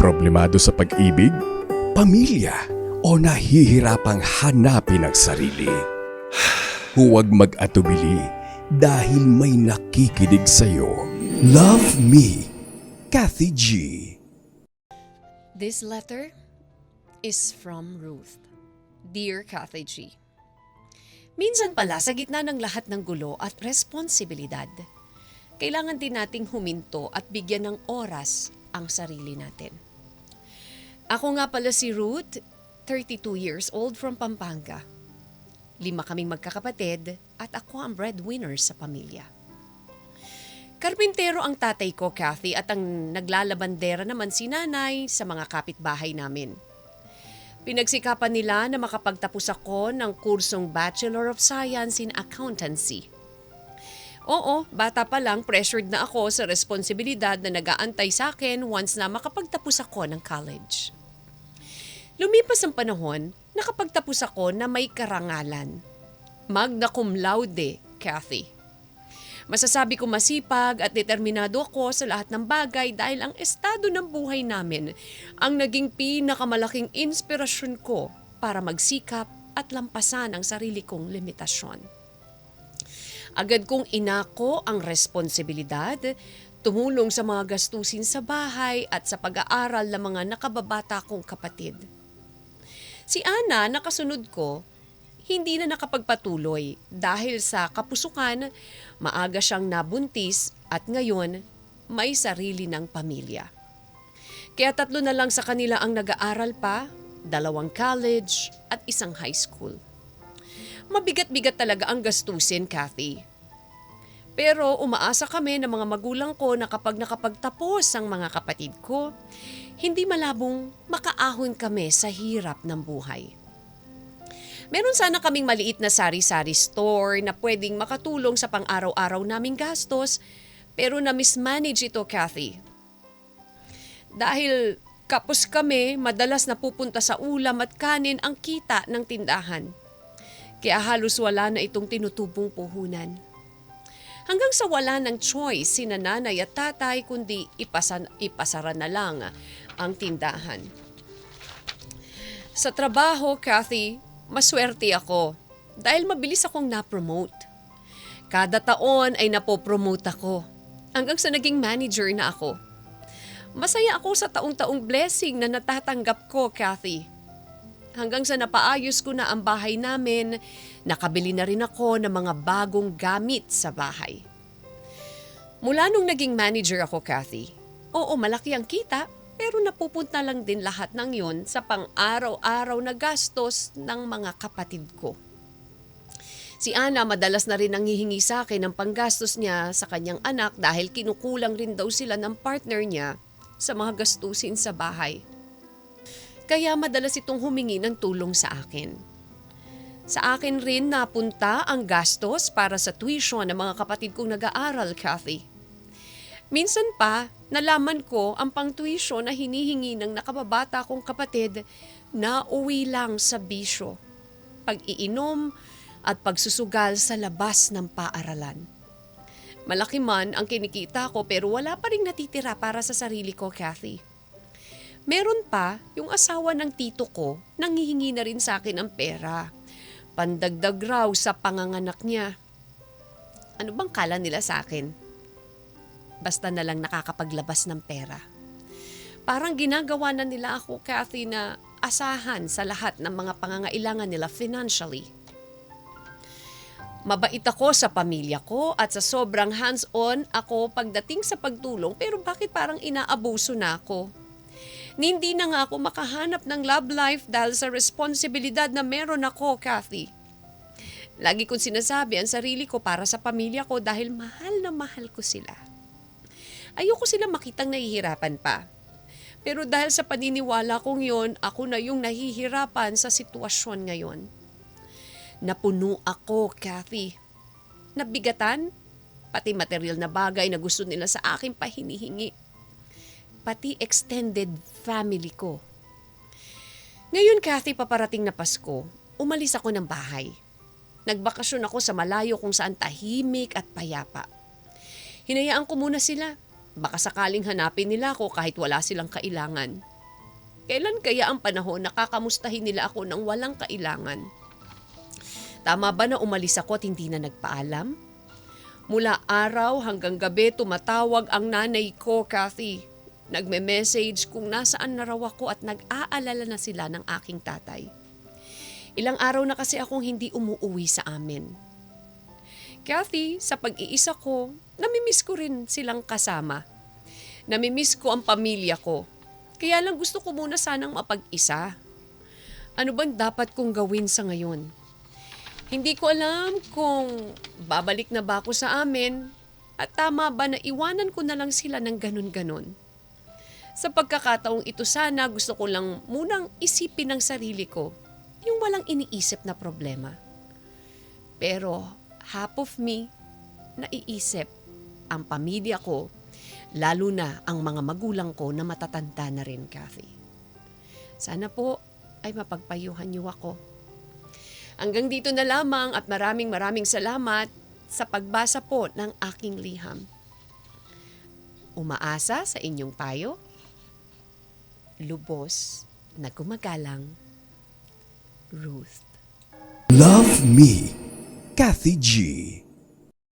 Problemado sa pag-ibig, pamilya, o nahihirapang hanapin ang sarili? Huwag mag-atubili dahil may nakikinig sa'yo. Love Me, Kathy G. This letter is from Ruth. Dear Kathy G. Minsan pala sa gitna ng lahat ng gulo at responsibilidad, kailangan din nating huminto at bigyan ng oras ang sarili natin. Ako nga pala si Ruth, 32 years old from Pampanga. 5 kaming magkakapatid at ako ang breadwinner sa pamilya. Karpintero ang tatay ko, Kathy, at ang naglalabandera naman si nanay sa mga kapitbahay namin. Pinagsikapan nila na makapagtapos ako ng kursong Bachelor of Science in Accountancy. Oo, bata pa lang pressured na ako sa responsibilidad na nag-aantay sa akin once na makapagtapos ako ng college. Lumipas ang panahon, nakapagtapos ako na may karangalan. Magna cum laude, Kathy. Masasabi ko masipag at determinado ako sa lahat ng bagay dahil ang estado ng buhay namin ang naging pinakamalaking inspirasyon ko para magsikap at lampasan ang sarili kong limitasyon. Agad kong inako ang responsibilidad, tumulong sa mga gastusin sa bahay at sa pag-aaral ng mga nakababata kong kapatid. Si Ana, nakasunod ko, hindi na nakapagpatuloy dahil sa kapusukan, maaga siyang nabuntis at ngayon may sarili ng pamilya. Kaya 3 na lang sa kanila ang nag-aaral pa, 2 college at 1 high school. Mabigat-bigat talaga ang gastusin, Kathy. Pero umaasa kami ng mga magulang ko na kapag nakapagtapos ang mga kapatid ko, hindi malabong makaahon kami sa hirap ng buhay. Meron sana kaming maliit na sari-sari store na pwedeng makatulong sa pang-araw-araw naming gastos pero na-mismanage ito, Kathy. Dahil kapos kami, madalas napupunta sa ulam at kanin ang kita ng tindahan. Kaya halos wala na itong tinutubong puhunan. Hanggang sa wala ng choice si nanay at tatay kundi ipasara na lang ang tindahan. Sa trabaho, Kathy, maswerte ako dahil mabilis akong na-promote. Kada taon ay napopromote ako hanggang sa naging manager na ako. Masaya ako sa taong-taong blessing na natatanggap ko, Kathy. Hanggang sa napaayos ko na ang bahay namin, nakabili na rin ako ng mga bagong gamit sa bahay. Mula nung naging manager ako, Kathy, oo, malaki ang kita, pero napupunta lang din lahat ng yon sa pang-araw-araw na gastos ng mga kapatid ko. Si Ana madalas na rin nanghihingi sa akin ng panggastos niya sa kanyang anak dahil kinukulang rin daw sila ng partner niya sa mga gastusin sa bahay. Kaya madalas itong humingi ng tulong sa akin. Sa akin rin napunta ang gastos para sa tuition ng mga kapatid kong nag-aaral, Kathy. Minsan pa, nalaman ko ang pang-tuition na hinihingi ng nakababata kong kapatid na uwi lang sa bisyo, pag-iinom at pagsusugal sa labas ng paaralan. Malaki man ang kinikita ko pero wala pa rin natitira para sa sarili ko, Kathy. Meron pa yung asawa ng tito ko nanghihingi na rin sa akin ng pera. Pandagdag raw sa panganganak niya. Ano bang kala nila sa akin? Basta na lang nakakapaglabas ng pera. Parang ginagawa na nila ako, Kathy, na asahan sa lahat ng mga pangangailangan nila financially. Mabait ako sa pamilya ko at sa sobrang hands-on ako pagdating sa pagtulong pero bakit parang inaabuso na ako? Hindi na nga ako makahanap ng love life dahil sa responsibilidad na meron ako, Kathy. Lagi kong sinasabi ang sarili ko para sa pamilya ko dahil mahal na mahal ko sila. Ayoko sila makitang nahihirapan pa. Pero dahil sa paniniwala kong yon, ako na yung nahihirapan sa sitwasyon ngayon. Napuno ako, Kathy. Nabigatan, pati material na bagay na gusto nila sa akin pa hinihingi. Pati extended family ko. Ngayon, Kathy, paparating na Pasko, umalis ako ng bahay. Nagbakasyon ako sa malayo kung saan tahimik at payapa. Hinayaan ko muna sila. Baka sakaling hanapin nila ako kahit wala silang kailangan. Kailan kaya ang panahon na kakamustahin nila ako ng walang kailangan? Tama ba na umalis ako at hindi na nagpaalam? Mula araw hanggang gabi tumatawag ang nanay ko, Kathy. Nagme-message kung nasaan na raw ako at nag-aalala na sila ng aking tatay. Ilang araw na kasi akong hindi umuuwi sa amin. Kathy, sa pag-iisa ko, namimiss ko rin silang kasama. Namimiss ko ang pamilya ko. Kaya lang gusto ko muna sanang mapag-isa. Ano bang dapat kong gawin sa ngayon? Hindi ko alam kung babalik na ba ako sa amin at tama ba na iwanan ko na lang sila ng ganun-ganon. Sa pagkakataong ito sana gusto ko lang munang isipin ng sarili ko yung walang iniisip na problema. Pero half of me naiisip ang pamilya ko, lalo na ang mga magulang ko na matatanda na rin, Kathy. Sana po ay mapagpayuhan niyo ako. Hanggang dito na lamang at maraming salamat sa pagbasa po ng aking liham. Umaasa sa inyong payo, lubos na gumagalang, Ruth. Love Me, Kathy G.